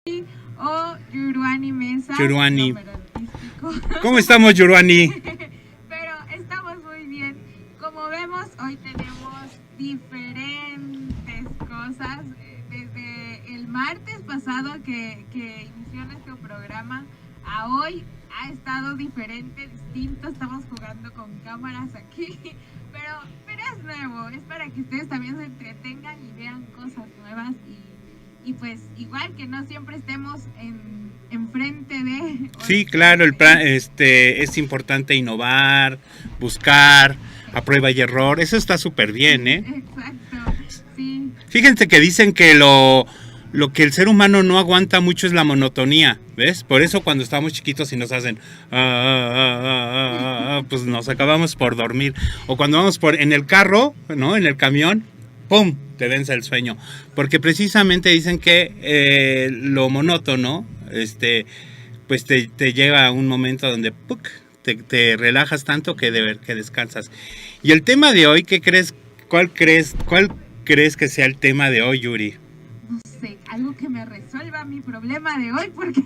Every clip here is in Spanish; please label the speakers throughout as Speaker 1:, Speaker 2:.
Speaker 1: o Yuruani Mesa.
Speaker 2: Yuruani.
Speaker 1: Nombre artístico.
Speaker 2: ¿Cómo estamos, Yuruani?
Speaker 1: Pero estamos muy bien. Como vemos, hoy tenemos diferentes cosas. Desde el martes pasado que inició nuestro programa a hoy ha estado diferente, distinto. Estamos jugando con cámaras aquí, pero es nuevo. Es para que ustedes también se entretengan y vean cosas nuevas y pues igual que no siempre estemos enfrente de...
Speaker 2: Sí, claro, el plan, es importante innovar, buscar, a prueba y error. Eso está súper bien, ¿eh?
Speaker 1: Exacto, sí.
Speaker 2: Fíjense que dicen que lo que el ser humano no aguanta mucho es la monotonía, ¿ves? Por eso cuando estamos chiquitos y nos hacen pues nos acabamos por dormir. O cuando vamos en el carro, ¿no? En el camión, ¡pum!, te vence el sueño. Porque precisamente dicen que lo monótono, pues te lleva a un momento donde ¡puc!, te relajas tanto que descansas. Y el tema de hoy, ¿qué crees? ¿Cuál crees que sea el tema de hoy, Yuri?
Speaker 1: No sé, algo que me resuelva mi problema de hoy, porque...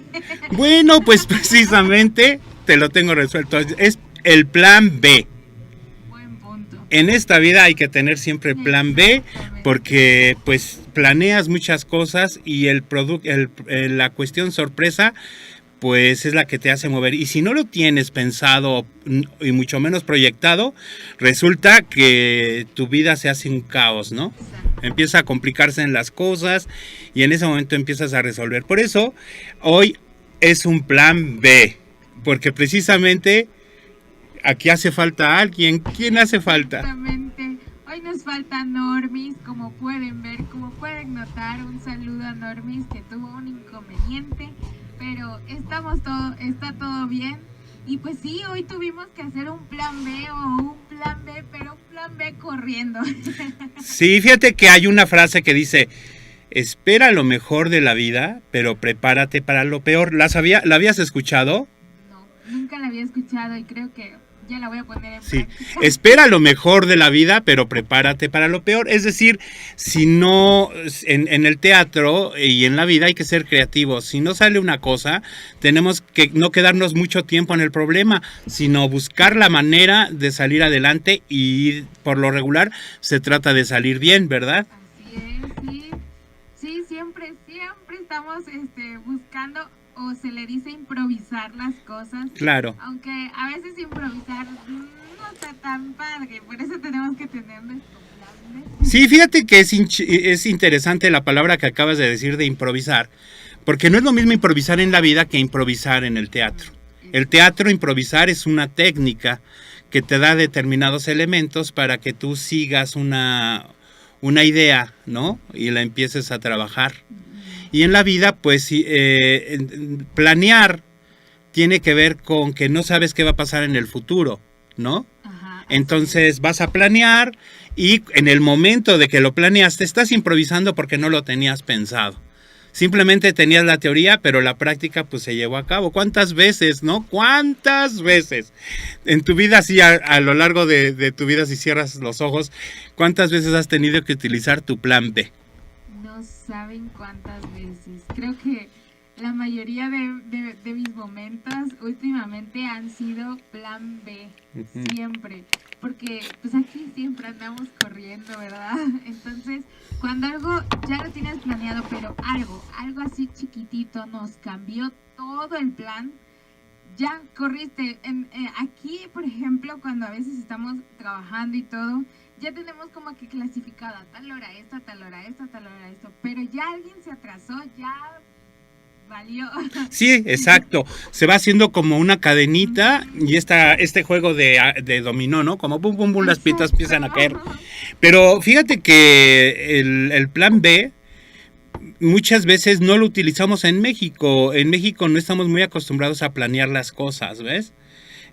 Speaker 2: Bueno, pues precisamente te lo tengo resuelto. Es el plan B.
Speaker 1: Buen punto.
Speaker 2: En esta vida hay que tener siempre el plan B, porque pues planeas muchas cosas y la cuestión sorpresa pues es la que te hace mover. Y si no lo tienes pensado y mucho menos proyectado, resulta que tu vida se hace un caos, ¿no? Empieza a complicarse en las cosas y en ese momento empiezas a resolver. Por eso hoy es un plan B, porque precisamente aquí hace falta alguien. ¿Quién hace falta?
Speaker 1: Exactamente. Hoy nos falta Normis, como pueden ver, como pueden notar. Un saludo a Normis que tuvo un inconveniente, pero está todo bien. Y pues sí, hoy tuvimos que hacer un plan B pero un plan B corriendo.
Speaker 2: Sí, fíjate que hay una frase que dice: espera lo mejor de la vida, pero prepárate para lo peor. ¿La habías escuchado?
Speaker 1: No, nunca la había escuchado y creo que ya la voy a poner en
Speaker 2: Sí,
Speaker 1: práctica.
Speaker 2: espera lo mejor de la vida, pero prepárate para lo peor. Es decir, si no, en el teatro y en la vida hay que ser creativos. Si no sale una cosa, tenemos que no quedarnos mucho tiempo en el problema, sino buscar la manera de salir adelante, y por lo regular se trata de salir bien, ¿verdad?
Speaker 1: Así es, sí. Sí, siempre estamos buscando, o se le dice improvisar las cosas.
Speaker 2: Claro.
Speaker 1: Aunque a veces improvisar no está tan padre, por eso tenemos que tener nuestro plan B.
Speaker 2: Sí, fíjate que es interesante la palabra que acabas de decir de improvisar, porque no es lo mismo improvisar en la vida que improvisar en el teatro. El teatro, improvisar, es una técnica que te da determinados elementos para que tú sigas una idea, ¿no? Y la empieces a trabajar. Y en la vida, pues, planear tiene que ver con que no sabes qué va a pasar en el futuro, ¿no?
Speaker 1: Ajá,
Speaker 2: Entonces vas a planear y en el momento de que lo planeaste estás improvisando porque no lo tenías pensado. Simplemente tenías la teoría, pero la práctica pues se llevó a cabo. ¿Cuántas veces, no? ¿Cuántas veces? En tu vida, sí, a lo largo de tu vida, si cierras los ojos, ¿cuántas veces has tenido que utilizar tu plan B?
Speaker 1: no saben cuántas veces. Creo que la mayoría de mis momentos últimamente han sido plan B, siempre. Porque pues aquí siempre andamos corriendo, ¿verdad? Entonces, cuando algo ya lo tienes planeado, pero algo así chiquitito nos cambió todo el plan, ya corriste. Aquí, por ejemplo, cuando a veces estamos trabajando y todo, ya tenemos como que clasificada tal hora esto, tal hora esto, tal hora esto, pero ya alguien se atrasó, ya valió.
Speaker 2: Sí, exacto. Se va haciendo como una cadenita y este juego de dominó, ¿no? Como pum, pum, pum, las piezas empiezan a caer. Pero fíjate que el plan B muchas veces no lo utilizamos en México. En México no estamos muy acostumbrados a planear las cosas, ¿ves?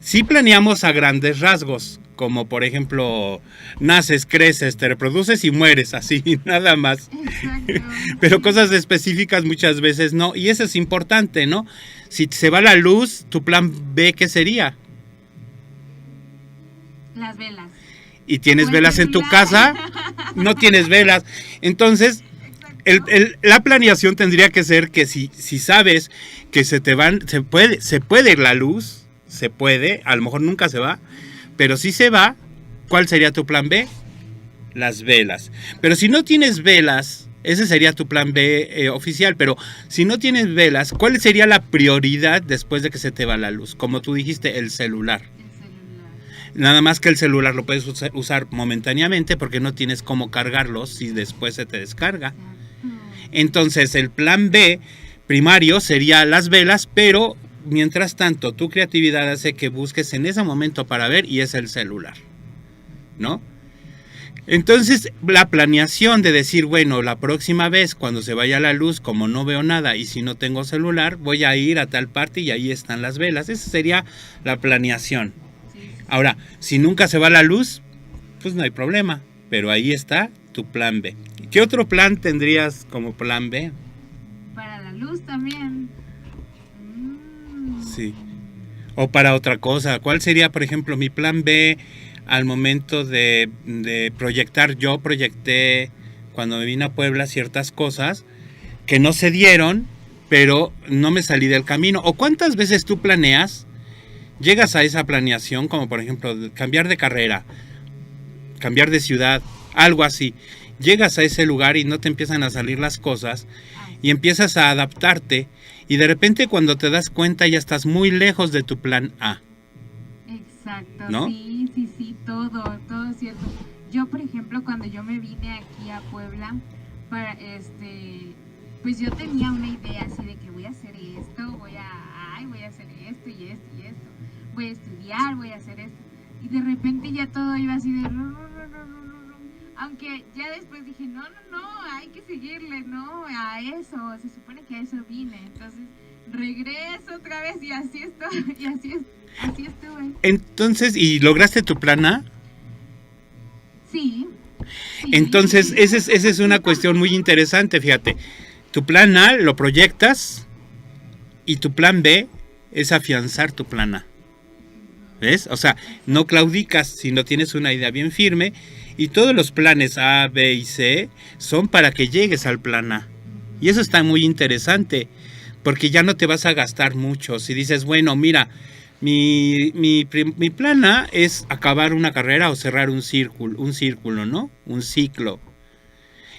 Speaker 2: Sí planeamos a grandes rasgos, como por ejemplo, naces, creces, te reproduces y mueres, así, nada más.
Speaker 1: Exacto.
Speaker 2: Pero cosas específicas muchas veces no, y eso es importante, ¿no? Si se va la luz, tu plan B, ¿qué sería?
Speaker 1: Las velas.
Speaker 2: ¿Y tienes
Speaker 1: O el
Speaker 2: velas en tu
Speaker 1: celular.
Speaker 2: casa? No tienes velas. Entonces, La planeación tendría que ser que si sabes que se puede ir la luz, se puede, a lo mejor nunca se va, pero si se va, ¿cuál sería tu plan B? Las velas. Pero si no tienes velas, ese sería tu plan B oficial, pero si no tienes velas, ¿cuál sería la prioridad después de que se te va la luz? Como tú dijiste, el celular. Nada más que el celular lo puedes usar momentáneamente porque no tienes cómo cargarlo si después se te descarga. Entonces el plan B primario sería las velas, pero mientras tanto tu creatividad hace que busques en ese momento para ver y es el celular, ¿no? Entonces la planeación de decir, bueno, la próxima vez cuando se vaya la luz, como no veo nada y si no tengo celular, voy a ir a tal parte y ahí están las velas. Esa sería la planeación. Ahora, si nunca se va la luz, pues no hay problema, pero ahí está tu plan B. ¿Qué otro plan tendrías como plan B?
Speaker 1: Para la luz también.
Speaker 2: Sí. O para otra cosa. ¿Cuál sería, por ejemplo, mi plan B al momento de proyectar? Yo proyecté cuando me vine a Puebla ciertas cosas que no se dieron, pero no me salí del camino. ¿O cuántas veces tú planeas? Llegas a esa planeación, como por ejemplo cambiar de carrera, cambiar de ciudad, algo así. Llegas a ese lugar y no te empiezan a salir las cosas y empiezas a adaptarte y de repente cuando te das cuenta ya estás muy lejos de tu plan A.
Speaker 1: Exacto,
Speaker 2: ¿no?
Speaker 1: Sí, todo cierto. Yo, por ejemplo, cuando yo me vine aquí a Puebla, pues yo tenía una idea así de que voy a hacer esto, voy a hacer esto y esto y esto. Voy a estudiar, voy a hacer esto. Y de repente ya todo iba así de... Aunque ya después dije, no, hay que seguirle, no, a eso, se supone que a eso vine. Entonces regreso otra vez y así estoy, y así estuve.
Speaker 2: Entonces, ¿y lograste tu plan A?
Speaker 1: Sí.
Speaker 2: Entonces, esa es una cuestión muy interesante, fíjate. Tu plan A lo proyectas y tu plan B es afianzar tu plan A. ¿Ves? O sea, no claudicas, sino tienes una idea bien firme y todos los planes A, B y C son para que llegues al plan A. Y eso está muy interesante, porque ya no te vas a gastar mucho. Si dices, bueno, mira, mi plan A es acabar una carrera o cerrar un círculo, ¿no? Un ciclo.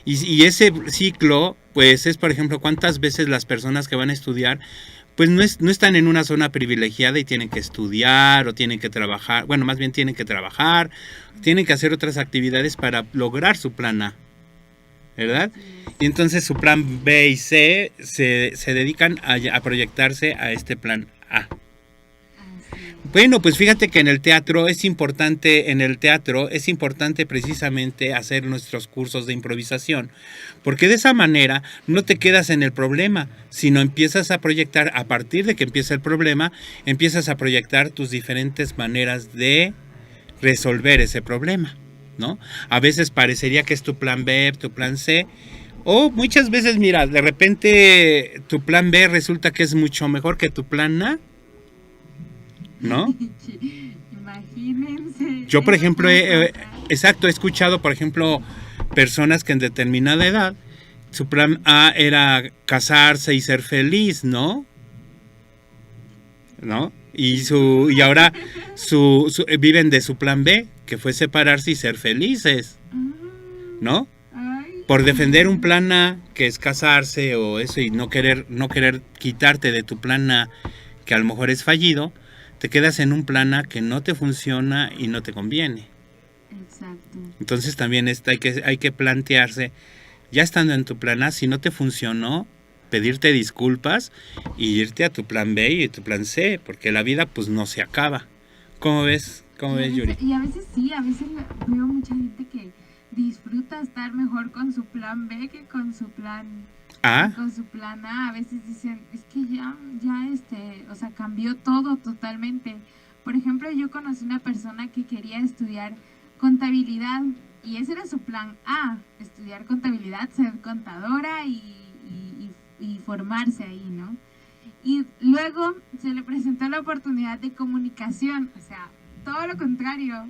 Speaker 2: Y ese ciclo, pues es, por ejemplo, cuántas veces las personas que van a estudiar pues no están en una zona privilegiada y tienen que estudiar o tienen que trabajar, bueno, más bien tienen que trabajar, tienen que hacer otras actividades para lograr su plan A, ¿verdad? Y entonces su plan B y C se dedican a proyectarse a este plan A. Bueno, pues fíjate que en el teatro es importante precisamente hacer nuestros cursos de improvisación, porque de esa manera no te quedas en el problema, sino empiezas a proyectar, a partir de que empieza el problema, empiezas a proyectar tus diferentes maneras de resolver ese problema, ¿no? A veces parecería que es tu plan B, tu plan C, o muchas veces, mira, de repente tu plan B resulta que es mucho mejor que tu plan A, ¿no?
Speaker 1: Imagínense.
Speaker 2: Yo, por ejemplo, he escuchado, por ejemplo, personas que en determinada edad, su plan A era casarse y ser feliz, ¿no? Y ahora viven de su plan B, que fue separarse y ser felices, ¿no? Por defender un plan A, que es casarse o eso, y no querer quitarte de tu plan A, que a lo mejor es fallido, te quedas en un plan A que no te funciona y no te conviene.
Speaker 1: Exacto.
Speaker 2: Entonces también hay que plantearse, ya estando en tu plan A, si no te funcionó, pedirte disculpas y irte a tu plan B y tu plan C, porque la vida pues no se acaba. ¿Cómo ves? ¿Cómo ves, Yuri?
Speaker 1: Y a veces veo mucha gente que disfruta estar mejor con su plan B que con su plan
Speaker 2: A.
Speaker 1: Con su plan A. A veces dicen, es que ya o sea, cambió todo totalmente. Por ejemplo, yo conocí una persona que quería estudiar contabilidad y ese era su plan A, estudiar contabilidad, ser contadora y formarse ahí, ¿no? Y luego se le presentó la oportunidad de comunicación, o sea, todo lo contrario.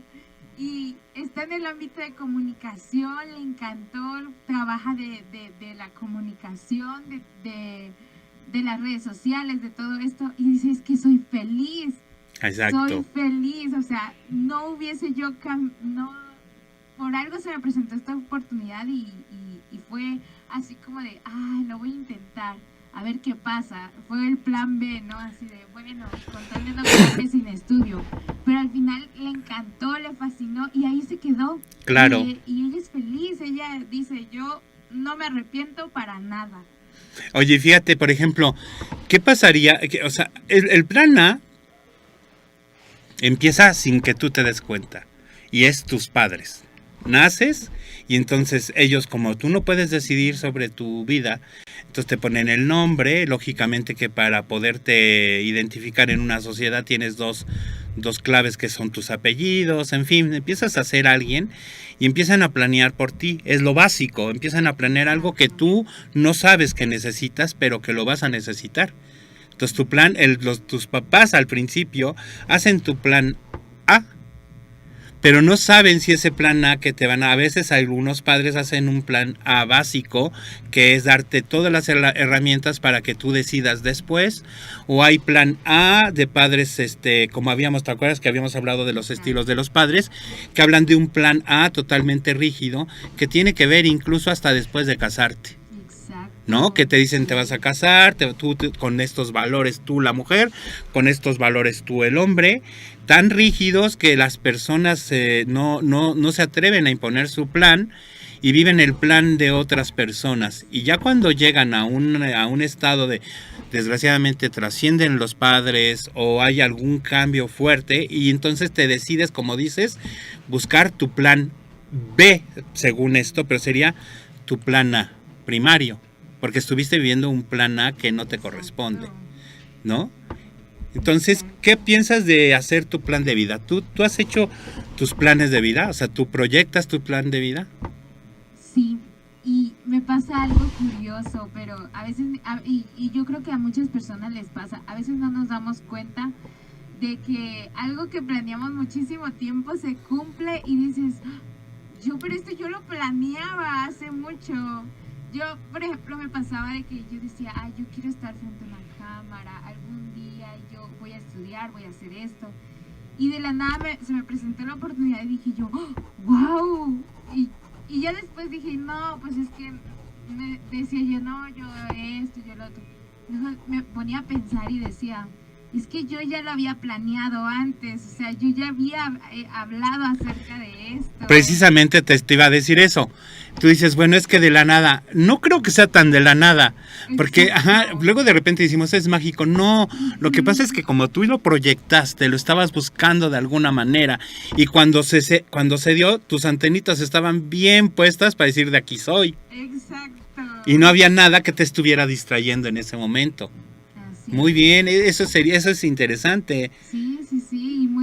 Speaker 1: y está en el ámbito de comunicación, le encantó, trabaja de la comunicación, de las redes sociales, de todo esto, y dice, es que soy feliz.
Speaker 2: Exacto.
Speaker 1: Soy feliz, o sea, no hubiese yo, no, por algo se me presentó esta oportunidad y fue así como de, lo voy a intentar, a ver qué pasa. Fue el plan B, ¿no? Así de, bueno, con tal de no quedarme sin estudio. Pero al final le encantó, le fascinó y ahí se quedó.
Speaker 2: Claro.
Speaker 1: Y ella es feliz, ella dice, yo no me arrepiento para nada.
Speaker 2: Oye, fíjate, por ejemplo, ¿qué pasaría? O sea, el plan A empieza sin que tú te des cuenta y es tus padres. Naces y entonces ellos, como tú no puedes decidir sobre tu vida, entonces te ponen el nombre, lógicamente que para poderte identificar en una sociedad tienes dos claves que son tus apellidos, en fin, empiezas a ser alguien y empiezan a planear por ti, es lo básico, empiezan a planear algo que tú no sabes que necesitas, pero que lo vas a necesitar. Entonces tu plan, tus papás al principio hacen tu plan A, pero no saben si ese plan A que te van a veces algunos padres hacen un plan A básico, que es darte todas las herramientas para que tú decidas después, o hay plan A de padres, como ¿te acuerdas que habíamos hablado de los estilos de los padres? Que hablan de un plan A totalmente rígido, que tiene que ver incluso hasta después de casarte. ¿No? Que te dicen te vas a casar, tú con estos valores tú la mujer, con estos valores tú el hombre, tan rígidos que las personas no se atreven a imponer su plan y viven el plan de otras personas. Y ya cuando llegan a un estado de, desgraciadamente, trascienden los padres o hay algún cambio fuerte y entonces te decides, como dices, buscar tu plan B, según esto, pero sería tu plan A, primario. Porque estuviste viviendo un plan A que no te corresponde, ¿no? Entonces, ¿qué piensas de hacer tu plan de vida? ¿Tú has hecho tus planes de vida? O sea, ¿tú proyectas tu plan de vida?
Speaker 1: Sí, y me pasa algo curioso, pero a veces, y yo creo que a muchas personas les pasa, a veces no nos damos cuenta de que algo que planeamos muchísimo tiempo se cumple y dices, pero esto yo lo planeaba hace mucho. Yo, por ejemplo, me pasaba de que yo decía, yo quiero estar frente a una cámara algún día, yo voy a estudiar, voy a hacer esto. Y de la nada se me presentó la oportunidad y dije yo, ¡wow! Y ya después dije, no, pues es que me decía yo, no, yo esto, yo lo otro. Entonces me ponía a pensar y decía, es que yo ya lo había planeado antes, o sea, yo ya había hablado acerca de esto.
Speaker 2: Precisamente te iba a decir eso. Tú dices, bueno, es que de la nada, no creo que sea tan de la nada, porque luego de repente decimos, es mágico. No, lo que pasa es que como tú lo proyectaste, lo estabas buscando de alguna manera, y cuando se dio, tus antenitas estaban bien puestas para decir, de aquí soy.
Speaker 1: Exacto.
Speaker 2: Y no había nada que te estuviera distrayendo en ese momento. Muy bien, eso es interesante.
Speaker 1: Sí,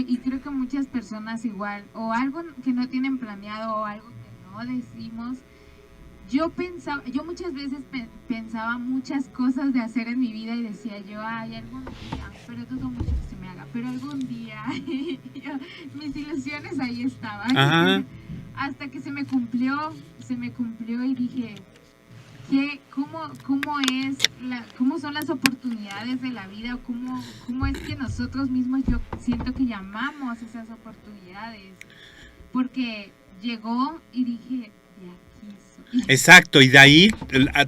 Speaker 1: y creo que muchas personas igual, o algo que no tienen planeado, o algo que no decimos. Yo muchas veces pensaba muchas cosas de hacer en mi vida y decía yo, algún día, pero dudo mucho que se me haga, pero algún día, mis ilusiones ahí estaban.
Speaker 2: Ajá.
Speaker 1: Hasta que se me cumplió y dije, cómo son las oportunidades de la vida, o cómo es que nosotros mismos, yo siento que llamamos esas oportunidades, porque llegó y dije, de aquí soy.
Speaker 2: Exacto, y de ahí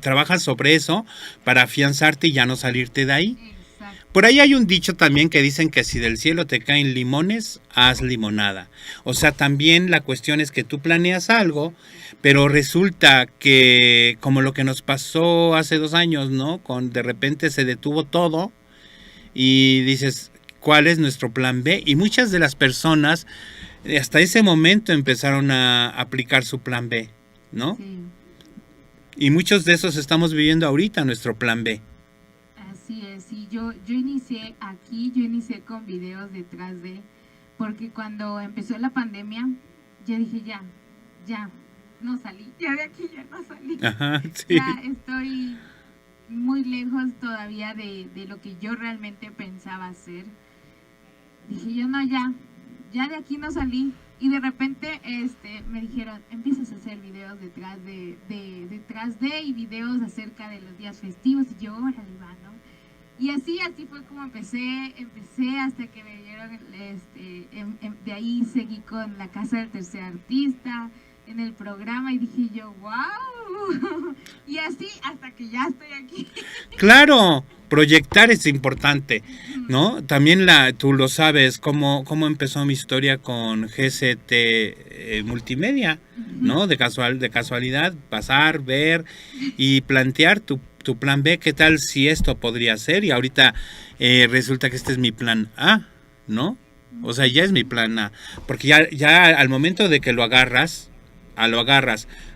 Speaker 2: trabajas sobre eso para afianzarte y ya no salirte de ahí.
Speaker 1: Exacto.
Speaker 2: Por ahí hay un dicho también que dicen que si del cielo te caen limones, haz limonada. O sea, también la cuestión es que tú planeas algo, pero resulta que, como lo que nos pasó hace 2 años, ¿no? De repente se detuvo todo y dices, ¿cuál es nuestro plan B? Y muchas de las personas hasta ese momento empezaron a aplicar su plan B, ¿no?
Speaker 1: Sí.
Speaker 2: Y muchos de esos estamos viviendo ahorita nuestro plan B.
Speaker 1: Así es, y yo inicié con videos detrás de, porque cuando empezó la pandemia, yo dije ya, no salí, ya de aquí ya no salí.
Speaker 2: Ajá, sí.
Speaker 1: Ya estoy muy lejos todavía de lo que yo realmente pensaba hacer. Dije yo, no, ya ya de aquí no salí. Y de repente me dijeron, empiezas a hacer videos detrás de y videos acerca de los días festivos. Y yo, órale, va, ¿no? Y así fue como empecé hasta que me dieron, de ahí seguí con La Casa del Tercer Artista, en el programa, y dije yo, wow, y así hasta que ya estoy aquí.
Speaker 2: Claro, proyectar es importante, ¿no? También tú lo sabes, cómo empezó mi historia con GCT Multimedia, ¿no? De casualidad, pasar, ver y plantear tu plan B, ¿qué tal si esto podría ser? Y ahorita resulta que este es mi plan A, ¿no? O sea, ya es mi plan A, porque ya al momento de que lo agarras,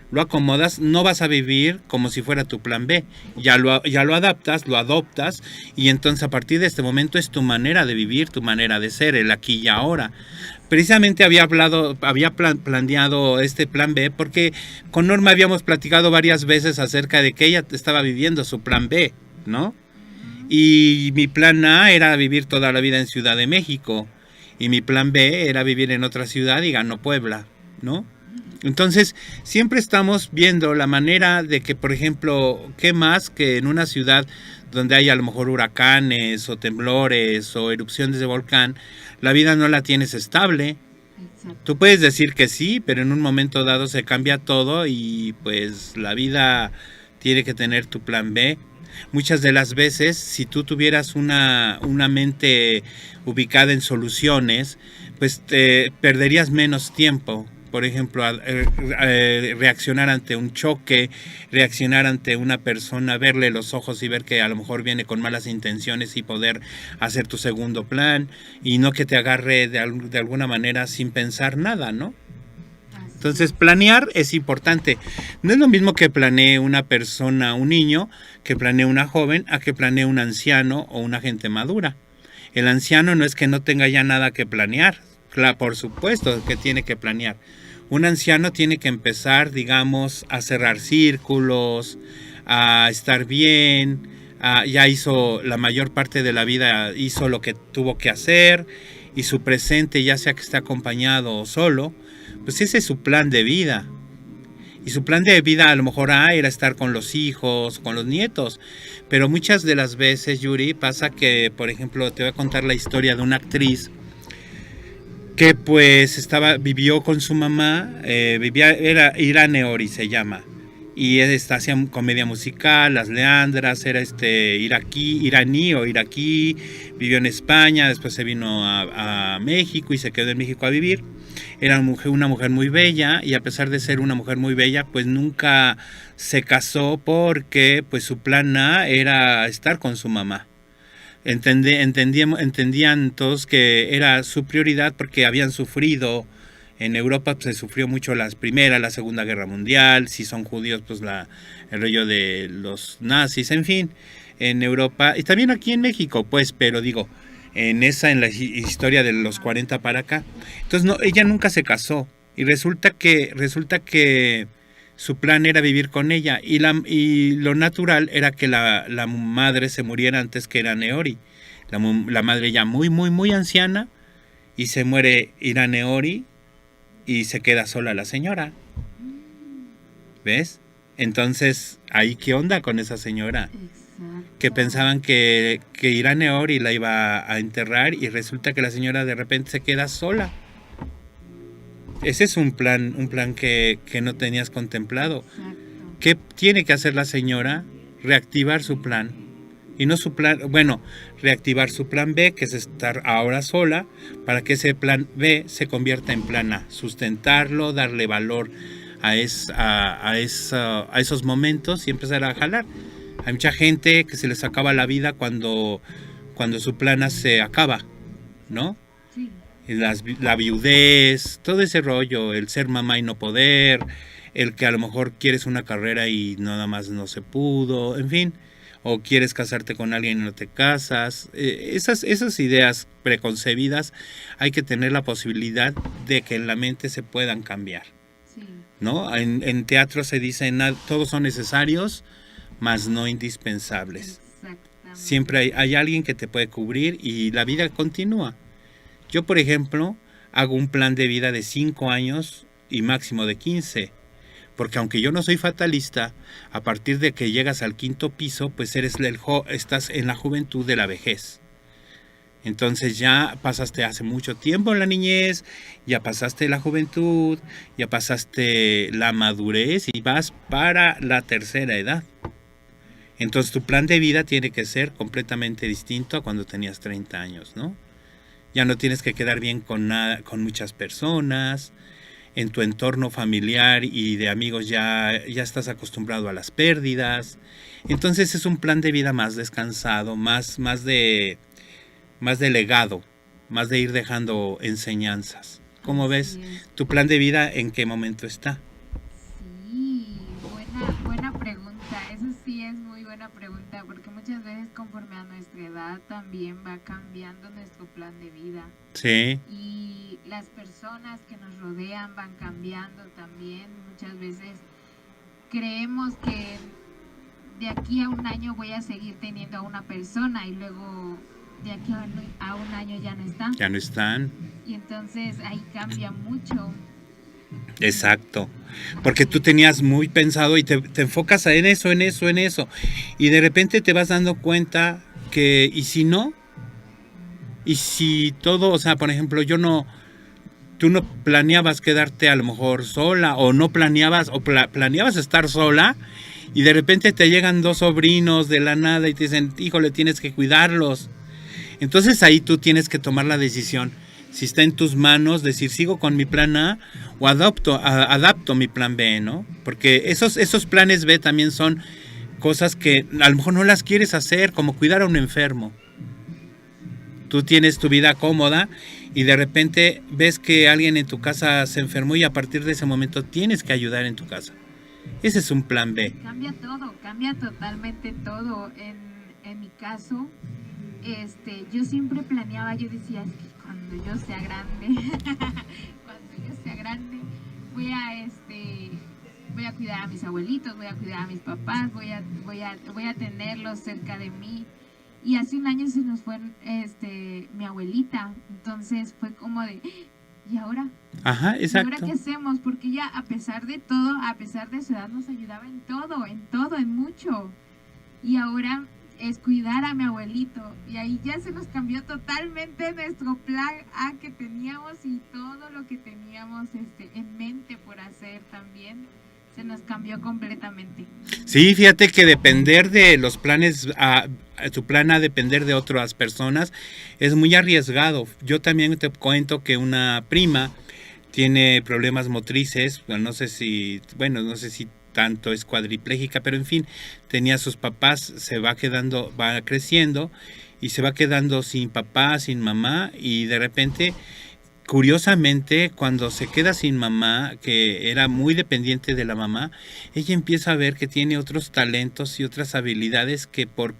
Speaker 2: lo acomodas, no vas a vivir como si fuera tu plan B, ya lo adaptas, lo adoptas, y entonces a partir de este momento es tu manera de vivir, tu manera de ser, el aquí y ahora. Precisamente había planeado este plan B porque con Norma habíamos platicado varias veces acerca de que ella estaba viviendo su plan B, ¿no? Y mi plan A era vivir toda la vida en Ciudad de México, y mi plan B era vivir en otra ciudad y ganó Puebla, ¿no? Entonces, siempre estamos viendo la manera de que, por ejemplo, ¿qué más que en una ciudad donde hay a lo mejor huracanes o temblores o erupciones de volcán, la vida no la tienes estable? Exacto. Tú puedes decir que sí, pero en un momento dado se cambia todo y pues la vida tiene que tener tu plan B. Muchas de las veces, si tú tuvieras una mente ubicada en soluciones, pues te perderías menos tiempo. Por ejemplo, reaccionar ante un choque, reaccionar ante una persona, verle los ojos y ver que a lo mejor viene con malas intenciones y poder hacer tu segundo plan, y no que te agarre de alguna manera sin pensar nada, ¿no? Entonces, planear es importante. No es lo mismo que planee una persona, un niño, que planee una joven, a que planee un anciano o una gente madura. El anciano no es que no tenga ya nada que planear. Claro, por supuesto que tiene que planear. Un anciano tiene que empezar, digamos, a cerrar círculos, a estar bien, ya hizo la mayor parte de la vida, hizo lo que tuvo que hacer, y su presente, ya sea que esté acompañado o solo, pues ese es su plan de vida. Y su plan de vida a lo mejor era estar con los hijos, con los nietos. Pero muchas de las veces, Yuri, pasa que, por ejemplo, te voy a contar la historia de una actriz que pues vivió con su mamá, era Irane Ori se llama, y hacía comedia musical, Las Leandras, era iraquí, vivió en España, después se vino a México y se quedó en México a vivir. Era una mujer muy bella, y a pesar de ser una mujer muy bella, pues nunca se casó porque pues su plan A era estar con su mamá. Entendían todos que era su prioridad porque habían sufrido. En Europa pues, se sufrió mucho la Segunda Guerra Mundial. Si son judíos, pues el rollo de los nazis, en fin, en Europa y también aquí en México, pues, pero digo, en la historia de los 40 para acá. Entonces no, ella nunca se casó, y resulta que su plan era vivir con ella, y lo natural era que la madre se muriera antes que Irane Ori. La madre ya muy, muy, muy anciana, y se muere Irane Ori, y se queda sola la señora. ¿Ves? Entonces, ¿ahí qué onda con esa señora? Exacto. Que pensaban que Irane Ori la iba a enterrar, y resulta que la señora de repente se queda sola. Ese es un plan que no tenías contemplado. Exacto. ¿Qué tiene que hacer la señora? Reactivar su plan. Y no su plan, bueno, reactivar su plan B, que es estar ahora sola, para que ese plan B se convierta en plan A. Sustentarlo, darle valor a esos momentos y empezar a jalar. Hay mucha gente que se les acaba la vida cuando su plan A se acaba, ¿no? Sí. La viudez, todo ese rollo, el ser mamá y no poder, el que a lo mejor quieres una carrera y nada más no se pudo, en fin, o quieres casarte con alguien y no te casas. Esas ideas preconcebidas hay que tener la posibilidad de que en la mente se puedan cambiar. Sí. ¿No? En teatro se dice, todos son necesarios, mas no indispensables. Siempre hay alguien que te puede cubrir y la vida continúa. Yo, por ejemplo, hago un plan de vida de 5 años y máximo de 15. Porque aunque yo no soy fatalista, a partir de que llegas al 5.º piso, pues estás en la juventud de la vejez. Entonces ya pasaste hace mucho tiempo en la niñez, ya pasaste la juventud, ya pasaste la madurez y vas para la tercera edad. Entonces tu plan de vida tiene que ser completamente distinto a cuando tenías 30 años, ¿no? Ya no tienes que quedar bien con muchas personas. En tu entorno familiar y de amigos ya estás acostumbrado a las pérdidas. Entonces es un plan de vida más descansado, más de legado, más de ir dejando enseñanzas. ¿Cómo ves tu plan de vida? ¿En qué momento está?
Speaker 1: Sí, buena pregunta. Eso sí es muy buena pregunta, porque muchas veces conforme a nuestra edad también va cambiando nuestro plan de vida.
Speaker 2: Sí.
Speaker 1: Y las personas que nos rodean van cambiando también. Muchas veces creemos que de aquí a un año voy a seguir teniendo a una persona y luego de aquí a un año ya no están.
Speaker 2: Ya no están.
Speaker 1: Y entonces ahí cambia mucho.
Speaker 2: Exacto, porque tú tenías muy pensado y te enfocas en eso. Y de repente te vas dando cuenta que, ¿y si no? Y si todo, o sea, por ejemplo, tú no planeabas quedarte a lo mejor sola, o no planeabas, planeabas estar sola, y de repente te llegan 2 sobrinos de la nada y te dicen, híjole, tienes que cuidarlos. Entonces ahí tú tienes que tomar la decisión, si está en tus manos, decir, sigo con mi plan A o adapto mi plan B, ¿no? Porque esos planes B también son cosas que a lo mejor no las quieres hacer, como cuidar a un enfermo. Tú tienes tu vida cómoda y de repente ves que alguien en tu casa se enfermó y a partir de ese momento tienes que ayudar en tu casa. Ese es un plan B.
Speaker 1: Cambia totalmente todo. En mi caso, yo siempre planeaba, yo decía, es que cuando yo sea grande, voy a cuidar a mis abuelitos, voy a cuidar a mis papás, voy a tenerlos cerca de mí. Y hace un año se nos fue mi abuelita, entonces fue como de, ¿y ahora?
Speaker 2: Ajá, exacto.
Speaker 1: ¿Y ahora qué hacemos? Porque ella, a pesar de todo, a pesar de su edad, nos ayudaba en todo, en mucho. Y ahora es cuidar a mi abuelito. Y ahí ya se nos cambió totalmente nuestro plan A que teníamos y todo lo que teníamos en mente por hacer también. Se nos cambió completamente.
Speaker 2: Sí, fíjate que depender de los planes, tu plan a depender de otras personas es muy arriesgado. Yo también te cuento que una prima tiene problemas motrices, no sé si tanto es cuadripléjica, pero en fin, tenía sus papás, va creciendo y se va quedando sin papá, sin mamá, y de repente, curiosamente, cuando se queda sin mamá, que era muy dependiente de la mamá, ella empieza a ver que tiene otros talentos y otras habilidades que por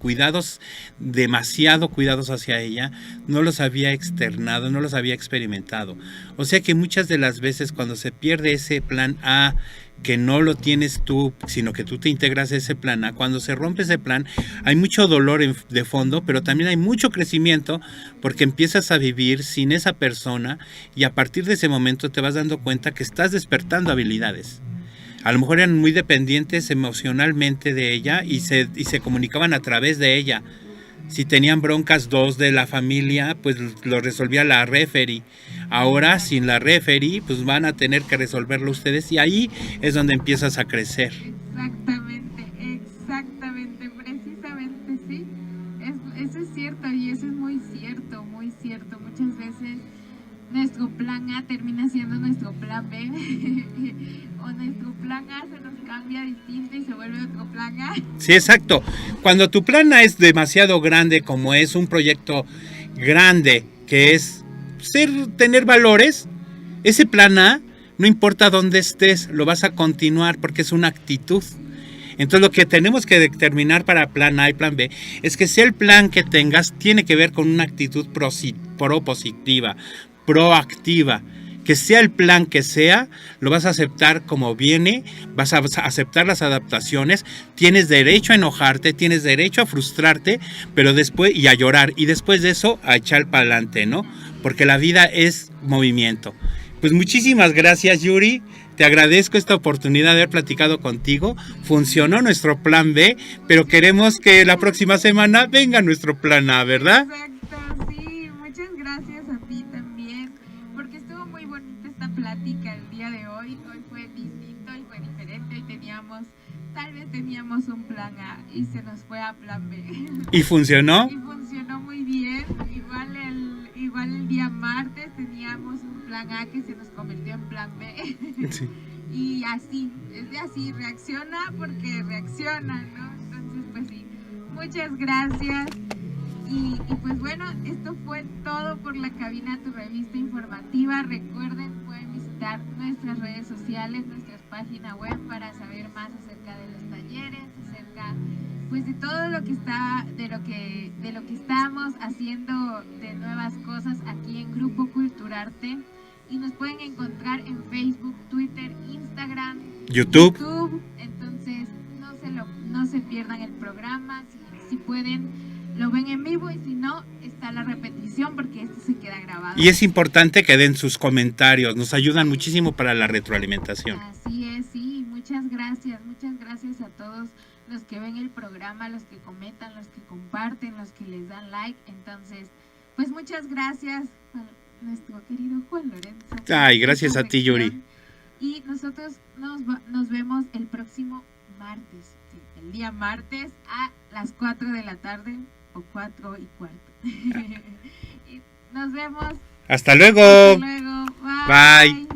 Speaker 2: demasiado cuidados hacia ella, no los había externado, no los había experimentado. O sea que muchas de las veces cuando se pierde ese plan A, que no lo tienes tú, sino que tú te integras a ese plan A, cuando se rompe ese plan, hay mucho dolor de fondo, pero también hay mucho crecimiento, porque empiezas a vivir sin esa persona y a partir de ese momento te vas dando cuenta que estás despertando habilidades. A lo mejor eran muy dependientes emocionalmente de ella y se comunicaban a través de ella. Si tenían broncas 2 de la familia, pues lo resolvía la referee. Ahora, sin la referee, pues van a tener que resolverlo ustedes y ahí es donde empiezas a crecer.
Speaker 1: Exactamente, precisamente, sí. Eso es cierto y eso es muy cierto. Muchas veces nuestro plan A termina siendo nuestro plan B o nuestro plan A se nos cambia distinto y se vuelve otro plan A.
Speaker 2: Sí, exacto. Cuando tu plan A es demasiado grande, como es un proyecto grande, que es tener valores, ese plan A, no importa dónde estés, lo vas a continuar porque es una actitud. Entonces lo que tenemos que determinar para plan A y plan B es que sea el plan que tengas tiene que ver con una actitud propositiva, proactiva. Que sea el plan que sea, lo vas a aceptar como viene, vas a aceptar las adaptaciones, tienes derecho a enojarte, tienes derecho a frustrarte, pero después y a llorar, y después de eso a echar para adelante, ¿no? porque la vida es movimiento. Pues muchísimas gracias, Yuri. Te agradezco esta oportunidad de haber platicado contigo. Funcionó nuestro plan B, pero queremos que la próxima semana venga nuestro plan A, ¿verdad?
Speaker 1: Exacto, sí. Muchas gracias a ti también, porque estuvo muy bonita esta plática el día de hoy. Hoy fue distinto y fue diferente y tal vez teníamos un plan A y se nos fue a plan B.
Speaker 2: ¿Y funcionó?
Speaker 1: Y funcionó muy bien. Igual el día martes teníamos un plan A que se nos convirtió en plan B.
Speaker 2: Sí.
Speaker 1: Y así, es de así, reacciona porque reacciona, ¿no? Entonces, pues sí, muchas gracias. Y pues bueno, esto fue todo por La Cabina, tu revista informativa. Recuerden, pueden visitar nuestras redes sociales, nuestra página web para saber más acerca de los talleres, acerca pues de todo lo que está, de lo que estamos haciendo de nuevas cosas aquí en Grupo Culturarte. Y nos pueden encontrar en Facebook, Twitter, Instagram,
Speaker 2: YouTube.
Speaker 1: Entonces no se pierdan el programa. Si pueden, lo ven en vivo, y si no, está la repetición porque esto se queda grabado.
Speaker 2: Y es importante que den sus comentarios, nos ayudan muchísimo para la retroalimentación.
Speaker 1: Así es, sí, muchas gracias a todos los que ven el programa, los que comentan, los que comparten, los que les dan like. Entonces, pues muchas gracias a nuestro querido Juan Lorenzo.
Speaker 2: Ay, gracias a ti, Yuri.
Speaker 1: Y nosotros nos vemos el próximo martes, sí, el día martes a las 4 de la tarde o 4:15. Y nos vemos.
Speaker 2: Hasta luego.
Speaker 1: Hasta luego. Bye.
Speaker 2: Bye.